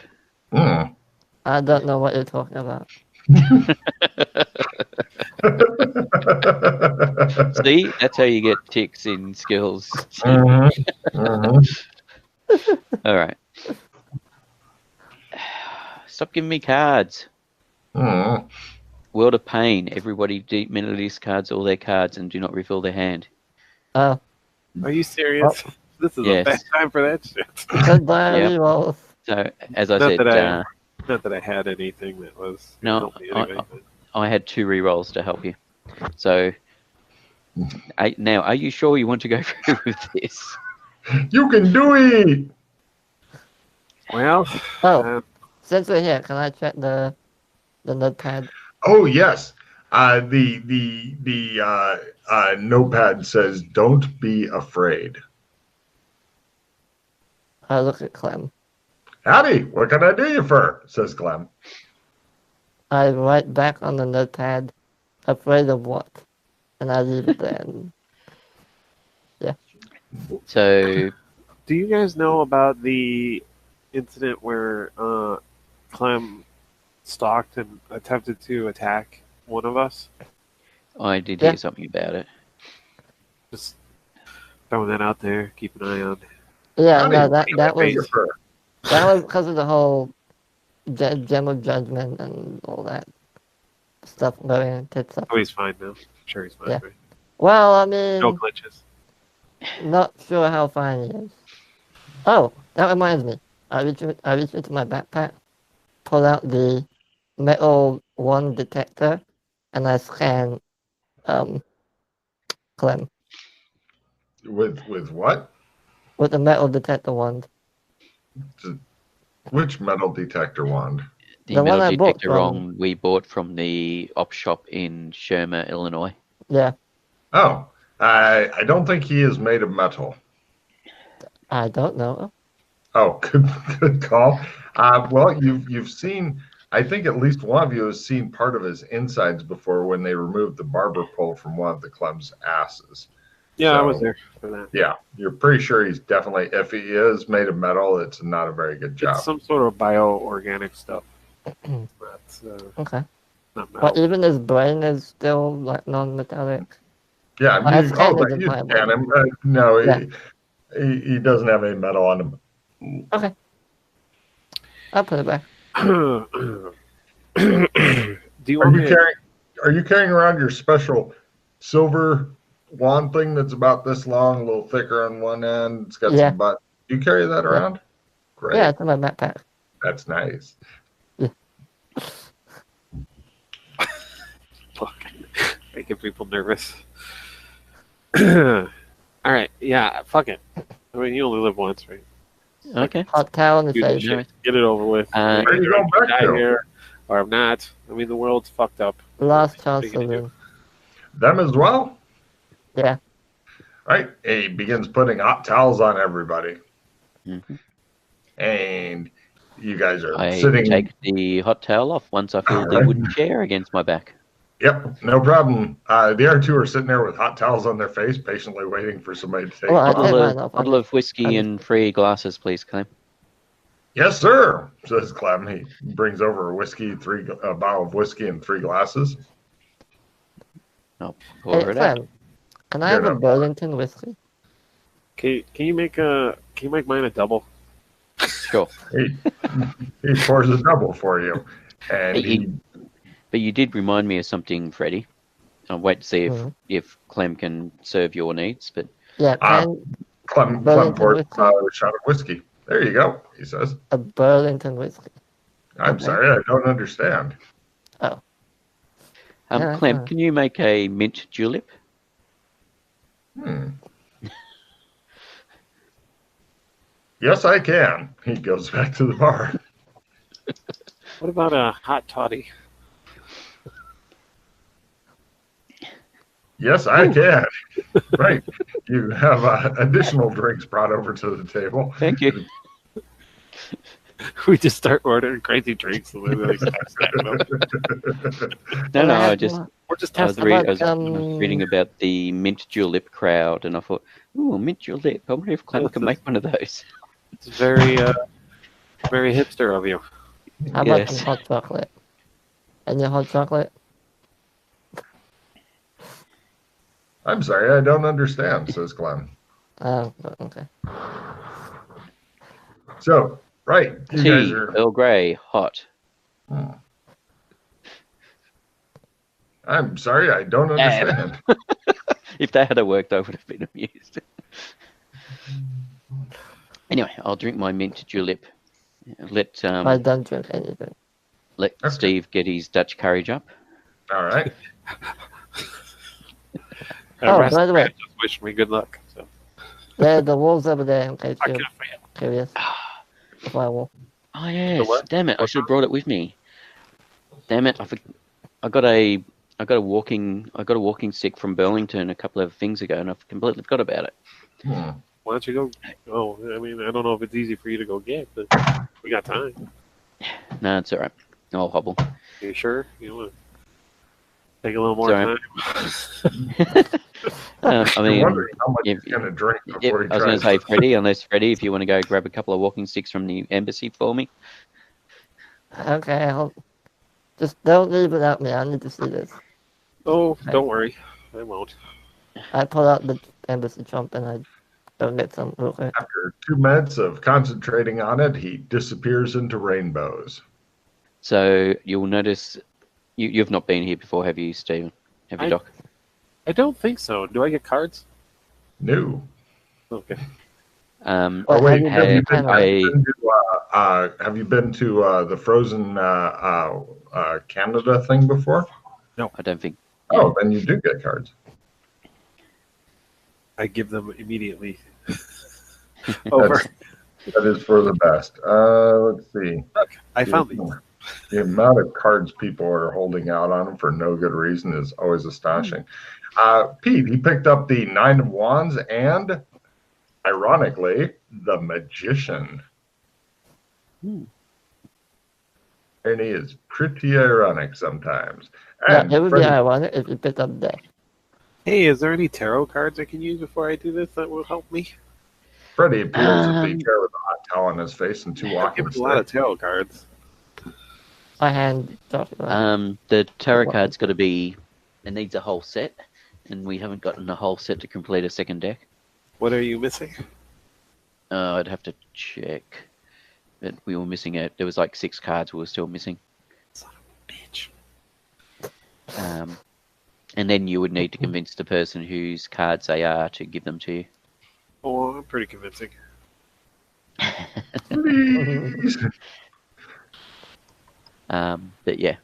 Mm. I don't know what you're talking about. See, that's how you get ticks in skills. All right. Stop giving me cards. World of Pain. Everybody deminute discards all their cards and do not refill their hand. Are you serious? This is a bad time for that shit. Goodbye, Rolf. So, as I said... not that I had anything that was... No, I had 2 rerolls to help you. So, now, are you sure you want to go through with this? You can do it! Well... since we're here, can I check the notepad? Oh, yes. The notepad says, "Don't be afraid." I look at Clem. "Howdy, what can I do you for?" says Clem. I write back on the notepad, "Afraid of what?" And I leave it there. Yeah. So, do you guys know about the incident where Clem stalked and attempted to attack one of us? I did hear something about it. Just throwing that out there. Keep an eye on. Yeah, no, that was because of the whole gem of judgment and all that stuff going on. Oh, he's fine now. I'm sure he's fine. Yeah. Right? Well, I mean, no glitches. Not sure how fine he is. Oh, that reminds me. I reached into my backpack, pull out the metal wand detector, and I scan Clem. With what? With the metal detector wand. Which metal detector wand? The metal detector wand we bought from the op shop in Shermer, Illinois. Yeah. Oh, I don't think he is made of metal. I don't know. Oh, good call. Well, you've seen. I think at least one of you has seen part of his insides before when they removed the barber pole from one of the Clem's asses. Yeah, I was there for that. Yeah, you're pretty sure he's definitely. If he is made of metal, it's not a very good job. It's some sort of bioorganic stuff. Okay. Not metal. But even his brain is still like non-metallic. Yeah, Well, you, S10 oh, isn't you my scan brain. him. No, Yeah. he doesn't have any metal on him. Okay. I'll put it back. Do you want me? Are you carrying around your special silver wand thing that's about this long, a little thicker on one end? It's got some buttons. Do you carry that around? Great. Yeah, it's in my backpack. That's nice. Yeah. Fucking making people nervous. All right, yeah, fuck it. I mean, you only live once, right? Okay. Hot towel in the Do face. shit, get it over with. Where are you going back to? Here, or I'm not. I mean, the world's fucked up. Last chance to win. Them as well? Yeah. Right. He begins putting hot towels on everybody. Mm-hmm. And you guys are I sitting. take the hot towel off once I feel the wooden chair against my back. Yep, no problem. The other two are sitting there with hot towels on their face, patiently waiting for somebody to take Bottle of whiskey and 3 glasses, please, Clem. Yes, sir, says Clem. He brings over a bottle of whiskey and 3 glasses. I'll pour it out. Can I have a Burlington whiskey? Can you make mine a double? Sure. He pours a double for you, and But you did remind me of something, Freddie. I'll wait to see if Clem can serve your needs. But yeah, Clem pours a shot of whiskey. There you go, he says. A Burlington whiskey. I'm sorry, I don't understand. Oh. Clem, can you make a mint julep? Yes, I can. He goes back to the bar. What about a hot toddy? Yes, I can. Right. You have additional drinks brought over to the table. Thank you. We just start ordering crazy drinks. And then start stacking them. No, we're just I was testing. reading about the mint julep crowd, and I thought, ooh, mint julep. I wonder if Clem can make one of those. It's very, very hipster of you. How about some hot chocolate? Any hot chocolate? I'm sorry, I don't understand, says Clem. Oh, okay. So, right, you guys are Earl Grey, hot. I'm sorry, I don't understand. If that had worked, I would have been amused. Anyway, I'll drink my mint julep. I don't drink anything. Let Steve get his Dutch courage up. All right. By the way, just wish me good luck. So. Yeah, the wolves over there, in case you're curious. The firewall. Oh yes, damn it! I should have brought it with me. Damn it! I got a walking stick from Burlington a couple of things ago, and I've completely forgot about it. Why don't you go? Oh, I mean, I don't know if it's easy for you to go get, but we got time. No, it's all right. I'll hobble. Are you sure? You want to take a little more time? I mean, how much he's gonna drink before he I was going to say, Freddie, if you want to go grab a couple of walking sticks from the embassy for me. Okay, just don't leave without me. I need to see this. Oh, don't worry, I won't. I pull out the embassy trump and I go get some real quick. After 2 minutes of concentrating on it, he disappears into rainbows. So you'll notice you've not been here before, have you, Stephen? Have you, Doc? I don't think so. Do I get cards? No. Okay. Have you been to the Frozen Canada thing before? No, I don't think. Oh, then you do get cards. I give them immediately. Over. That is for the best. Let's see. Look, I found these. The amount of cards people are holding out on them for no good reason is always astonishing. Pete, he picked up the 9 of Wands and, ironically, the Magician. And he is pretty ironic sometimes. And it would be ironic if you picked up that. Hey, is there any tarot cards I can use before I do this that will help me? Freddie appears at the chair with a hot towel on his face and 2 walking sticks. A lot of tarot cards. I hand Joshua. The tarot card's got to be. It needs a whole set, and we haven't gotten a whole set to complete a second deck. What are you missing? I'd have to check. But we were missing it. There was like 6 cards we were still missing. Son of a bitch. And then you would need to convince the person whose cards they are to give them to you. Oh, I'm pretty convincing. But yeah.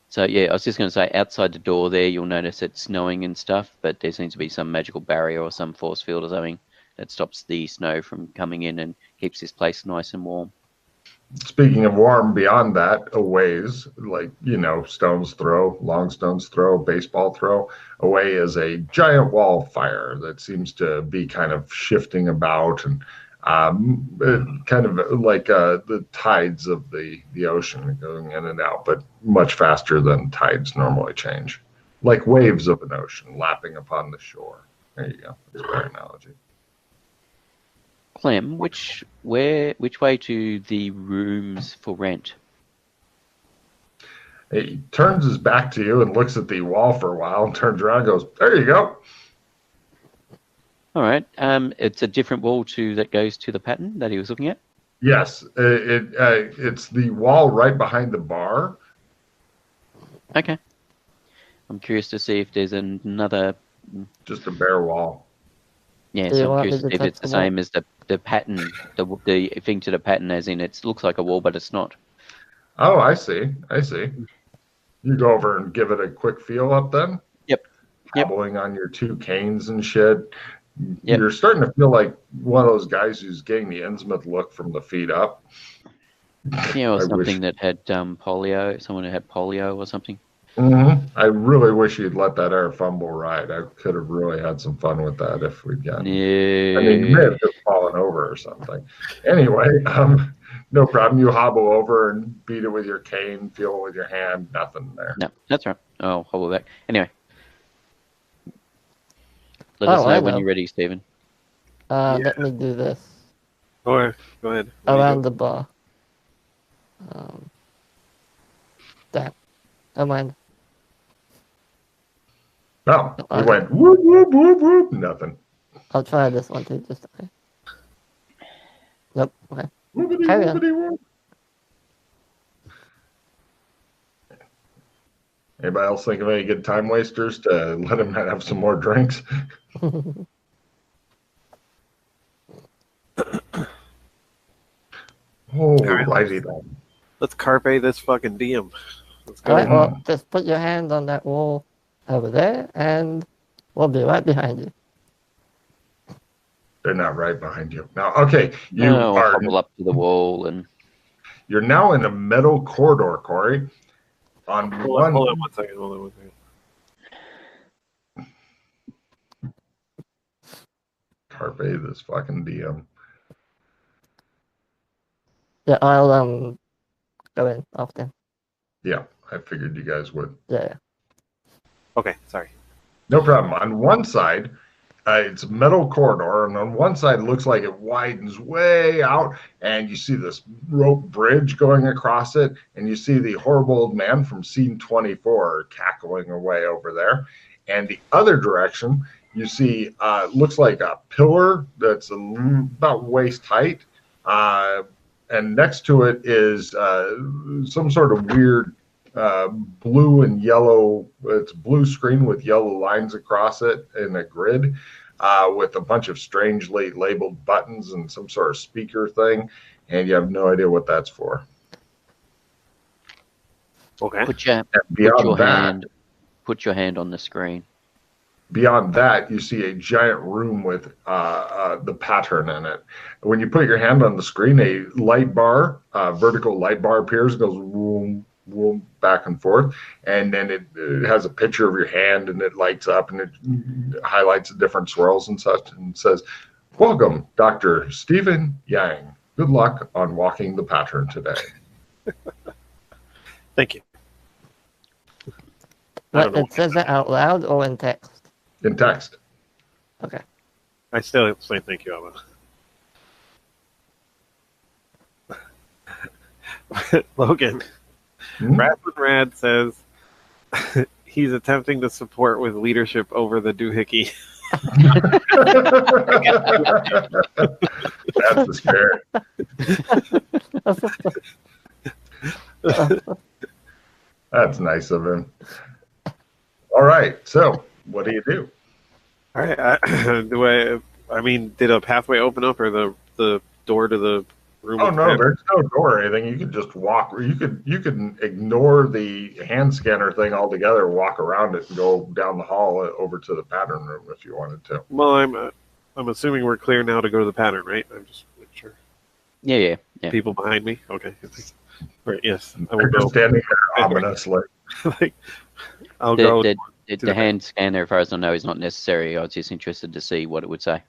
So yeah, I was just going to say, outside the door there, you'll notice it's snowing and stuff, but there seems to be some magical barrier or some force field or something that stops the snow from coming in and keeps this place nice and warm. Speaking of warm, beyond that, a ways, like, stone's throw, long stone's throw, baseball throw, away is a giant wall of fire that seems to be kind of shifting about and kind of like the tides of the ocean going in and out, but much faster than tides normally change. Like waves of an ocean lapping upon the shore. There you go. That's a better analogy. Clem, which way to the rooms for rent? He turns his back to you and looks at the wall for a while and turns around and goes, "There you go." All right. It's a different wall that goes to the pattern that he was looking at? Yes. It's the wall right behind the bar. Okay. I'm curious to see if there's another... Just a bare wall. Yeah, so I'm curious if it's the same as the pattern, the thing to the pattern, as in it looks like a wall, but it's not. Oh, I see. You go over and give it a quick feel up then? Yep. Hobbling on your 2 canes and shit. Yep. You're starting to feel like one of those guys who's getting the Innsmouth look from the feet up. Yeah, or something that had polio. Someone who had polio or something. Mm-hmm. I really wish you'd let that air fumble ride. I could have really had some fun with that if we'd gotten. Yeah. I mean, you may have just fallen over or something. Anyway, no problem. You hobble over and beat it with your cane, feel it with your hand. Nothing there. No, that's right. I'll hobble back. Anyway. Let us know when you're ready, Stephen. Let me do this. Or go ahead. Around the bar. That. Don't mind. No, we went whoop, whoop, whoop, whoop. Nothing. I'll try this one too, just okay. Nope. Okay. Whoopity, Carry on. whoopity, whoop. Anybody else think of any good time wasters to let him have some more drinks? Righty then. Let's carpe this fucking diem. Let's go. Alright, well, just put your hand on that wall over there, and we'll be right behind you. They're not right behind you. Now, okay, I'll hobble up to the wall, and you're now in a metal corridor, Corey. Hold on 1 second. Carpe this fucking diem. Yeah, I'll go in after. Yeah, I figured you guys would. Yeah. Okay, sorry. No problem. On one side, it's a metal corridor, and on one side it looks like it widens way out, and you see this rope bridge going across it, and you see the horrible old man from scene 24 cackling away over there. And the other direction, you see looks like a pillar that's about waist height, and next to it is some sort of weird blue and yellow. It's a blue screen with yellow lines across it in a grid with a bunch of strangely labeled buttons and some sort of speaker thing, and you have no idea what that's for. Okay. Put your hand on the screen. Beyond that, you see a giant room with the pattern in it. When you put your hand on the screen, a light bar, vertical light bar appears, goes boom, boom, back and forth, and then it has a picture of your hand, and it lights up, and it highlights the different swirls and such, and says, "Welcome, Dr. Stephen Yang. Good luck on walking the pattern today." Thank you. But it says it out loud or in text? In text. Okay. I still say thank you, Alma. Logan, Rathman Rad says he's attempting to support with leadership over the doohickey. That's the spirit. That's nice of him. All right, so what do you do? All right, I mean, did a pathway open up, or the door to the room? Oh no, there's no door or anything. You could just walk. You could ignore the hand scanner thing altogether, walk around it, and go down the hall over to the pattern room if you wanted to. Well, I'm assuming we're clear now to go to the pattern, right? I'm just making sure. Yeah. People behind me. Okay. Right. Yes. I will go. Standing there ominously. Like, I'll go. The hand scanner, as far as I know, is not necessary. I was just interested to see what it would say.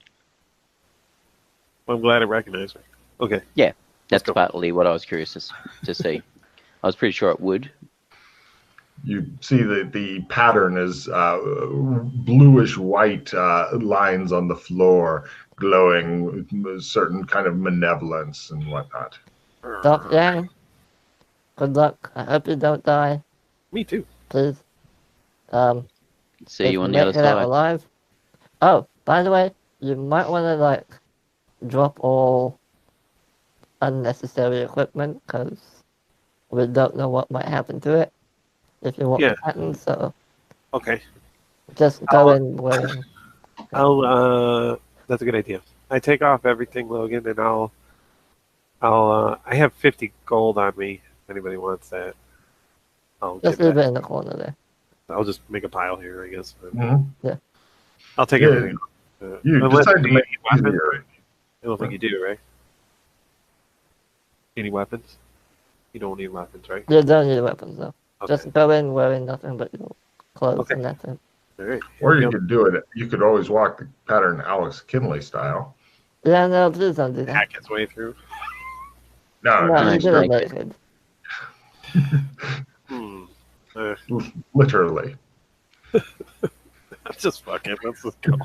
Well, I'm glad it recognized me. Okay. Yeah, that's partly what I was curious to see. I was pretty sure it would. You see the pattern is bluish white lines on the floor, glowing with a certain kind of malevolence and whatnot. Doc Yang, good luck. I hope you don't die. Me too. Please. See you on the other side. Alive. Oh, by the way, you might want to drop all unnecessary equipment, because we don't know what might happen to it if you want the pattern. So okay, just go in wearing. That's a good idea. I take off everything, Logan, and I'll I have 50 gold on me. If anybody wants that, I'll just leave it in the corner there. I'll just make a pile here, I guess. Yeah. I'll take everything. You decide to make weapons. I don't think you do, right? Any weapons? You don't need weapons, right? You don't need weapons, though. Okay. Just go in wearing nothing but your clothes and that's it. All right. Or you could do it. You could always walk the pattern Alex Kinley style. Yeah, no, please don't do that. Hack his way through. No, you didn't make it. Literally. Just fucking. Let's just go.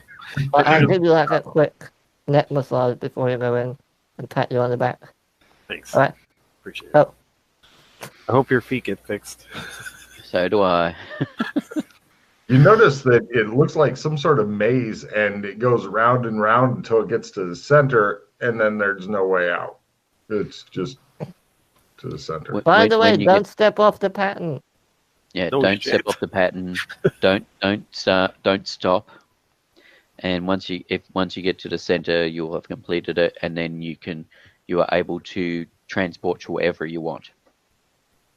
But I'll give you a quick neck massage before you go in and pat you on the back. Thanks. All right. Appreciate it. I hope your feet get fixed. So do I. You notice that it looks like some sort of maze, and it goes round and round until it gets to the center, and then there's no way out. It's just to the center. By the way, don't step off the pattern. Yeah, don't step off the pattern. Don't stop. And once you get to the center, you'll have completed it, and then you are able to transport to wherever you want.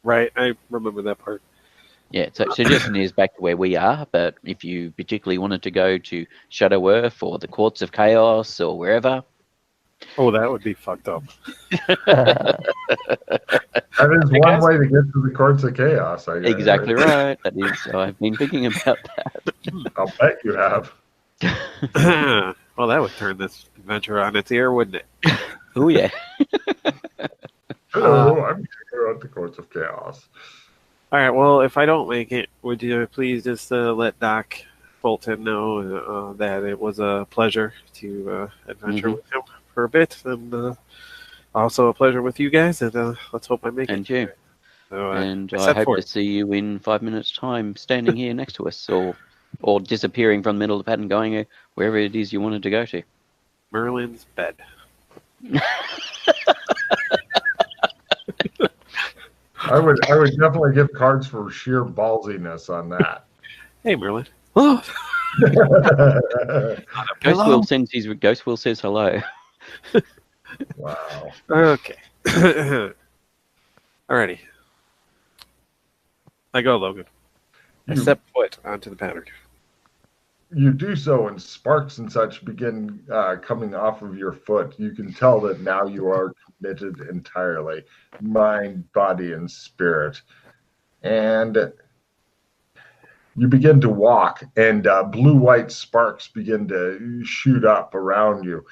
Right, I remember that part. Yeah, so suggestion is back to where we are, but if you particularly wanted to go to Shadow Earth or the Courts of Chaos or wherever. Oh, that would be fucked up. That is one way to get to the Courts of Chaos, I guess. Exactly right. That is, I've been thinking about that. I'll bet you have. Well, that would turn this adventure on its ear, wouldn't it? Oh, yeah. Hello, I'm here at the Courts of Chaos. All right, well, if I don't make it, would you please just let Doc Bolton know that it was a pleasure to adventure with him for a bit, and also a pleasure with you guys, and let's hope I make it. And you. So, and I hope to see you in 5 minutes' time, standing here next to us, or disappearing from the middle of the pattern, going wherever it is you wanted to go to. Merlin's bed. I would definitely give cards for sheer ballsiness on that. Hey, Merlin. Oh. Ghost Will says hello. Wow. Okay. Alrighty. I go, Logan. I step foot onto the pattern. You do so, and sparks and such begin coming off of your foot. You can tell that now you are committed entirely, mind, body, and spirit. And you begin to walk, and blue-white sparks begin to shoot up around you.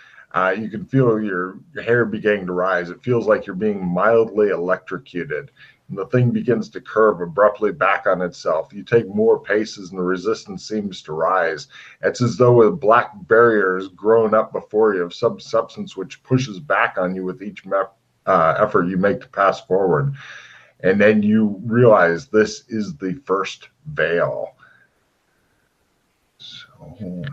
You can feel your hair beginning to rise. It feels like you're being mildly electrocuted. And the thing begins to curve abruptly back on itself. You take more paces and the resistance seems to rise. It's as though a black barrier has grown up before you of some substance which pushes back on you with each effort you make to pass forward. and then you realize this is the first veil. So,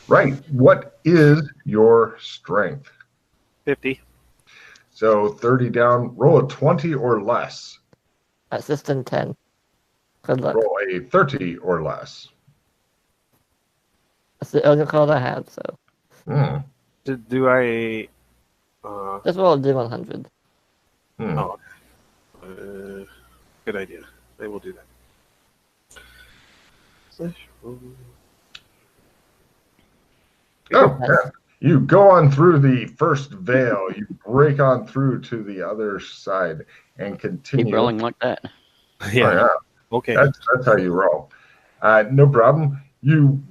right, what is your strength? 50. So 30 down, roll a 20 or less. Assistant 10. Good luck. Roll a 30 or less. That's the only card I have, so. Do I... Just roll a D100. Oh, good idea. I will do that. Oh, yeah. You go on through the first veil. You break on through to the other side and continue. Keep rolling like that. Yeah. Oh, yeah. Okay. That's how you roll. No problem. You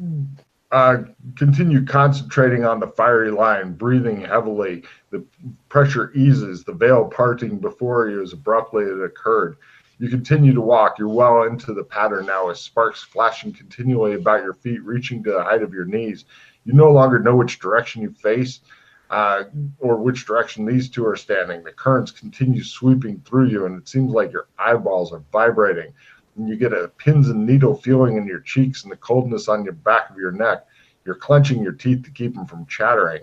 continue concentrating on the fiery line, breathing heavily. The pressure eases, the veil parting before you as abruptly as it occurred. You continue to walk. You're well into the pattern now, with sparks flashing continually about your feet, reaching to the height of your knees. You no longer know which direction you face or which direction these two are standing. The currents continue sweeping through you, and it seems like your eyeballs are vibrating. And you get a pins and needle feeling in your cheeks and the coldness on your back of your neck. You're clenching your teeth to keep them from chattering.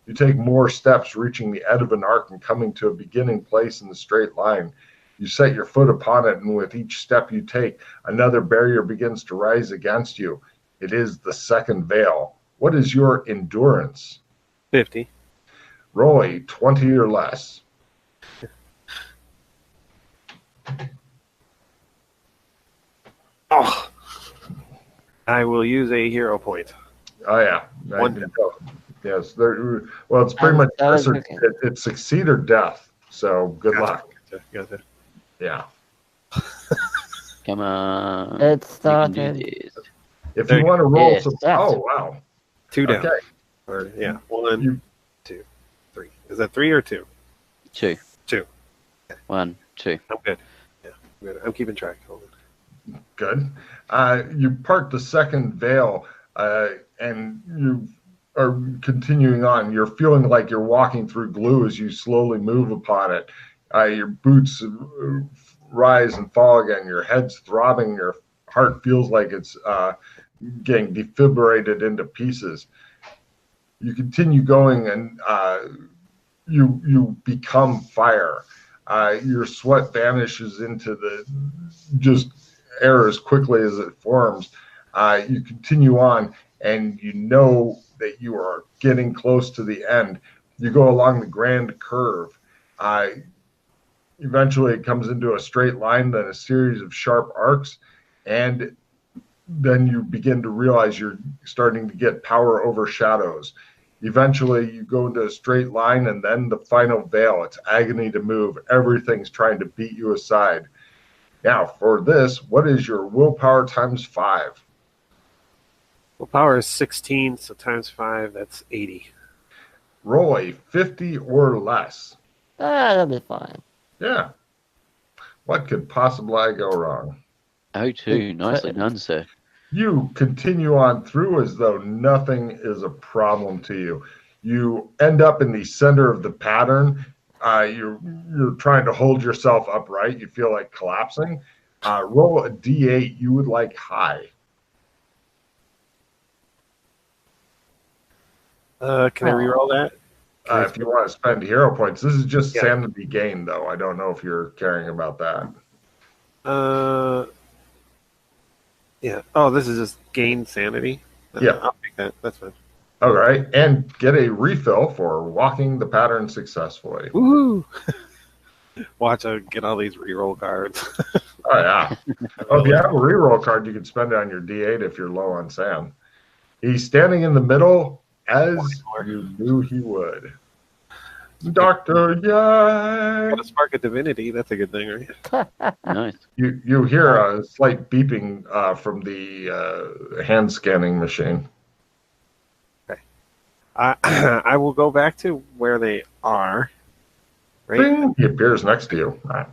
You take more steps, reaching the end of an arc and coming to a beginning place in the straight line. You set your foot upon it, and with each step you take, another barrier begins to rise against you. It is the second veil. What is your endurance? 50. Roll a 20 or less. Oh, I will use a hero point. Oh, yeah. One. Yes. Well, it's pretty much it's succeed or death. So good luck. Gotcha. Yeah. Come on. It's started. If you want to roll some... Oh, wow. 2 down. Okay. Or, yeah. 1, 2, 3. Is that 3 or 2? 2. 2. 1, 2. I'm good. Yeah, I'm good. I'm keeping track. Hold on. Good. You part the second veil, and you are continuing on. You're feeling like you're walking through glue as you slowly move upon it. Your boots rise and fall again. Your head's throbbing. Your heart feels like it's getting defibrillated into pieces. You continue going, and you become fire. Your sweat vanishes into the just air as quickly as it forms. You continue on, and you know that you are getting close to the end. You go along the grand curve. Eventually, it comes into a straight line, then a series of sharp arcs, and then you begin to realize you're starting to get power over shadows. Eventually, you go into a straight line, and then the final veil. It's agony to move. Everything's trying to beat you aside. Now, for this, what is your willpower times 5? Willpower is 16, so times 5, that's 80. Roll a 50 or less. That'll be fine. Yeah. What could possibly go wrong? 02. Nicely done, sir. You continue on through as though nothing is a problem to you. You end up in the center of the pattern. You're trying to hold yourself upright. You feel like collapsing. Roll a D8. You would like high. Can I reroll that? If you want to spend hero points. This is just sanity gain, though. I don't know if you're caring about that. Yeah. Oh, this is just gain sanity? Yeah. I'll take that. That's fine. All right. And get a refill for walking the pattern successfully. Woohoo! Watch, I get all these reroll cards. Oh, yeah. Oh, if you have a reroll card, you can spend it on your D8 if you're low on Sam. He's standing in the middle as you knew he would. Dr. Yay! Got a spark of divinity. That's a good thing, right? Nice. You hear a slight beeping from the hand scanning machine. Okay. I will go back to where they are. Right? Bing! He appears next to you. Right.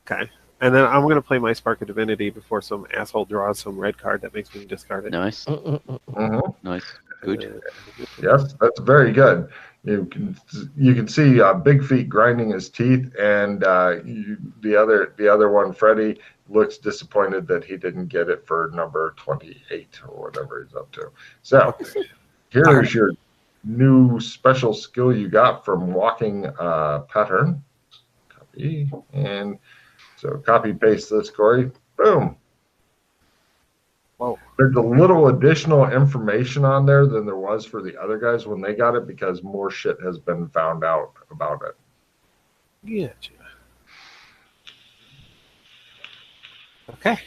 Okay. And then I'm going to play my Spark of Divinity before some asshole draws some red card that makes me discard it. Nice. Mm-hmm. Nice. Good. Yes, that's very good. You can see Big Feet grinding his teeth, and the other one, Freddie, looks disappointed that he didn't get it for number 28 or whatever he's up to. So here's your new special skill you got from walking pattern. Copy, and so copy paste this, Corey. Boom. Whoa. There's a little additional information on there than there was for the other guys when they got it because more shit has been found out about it. Gotcha. Okay.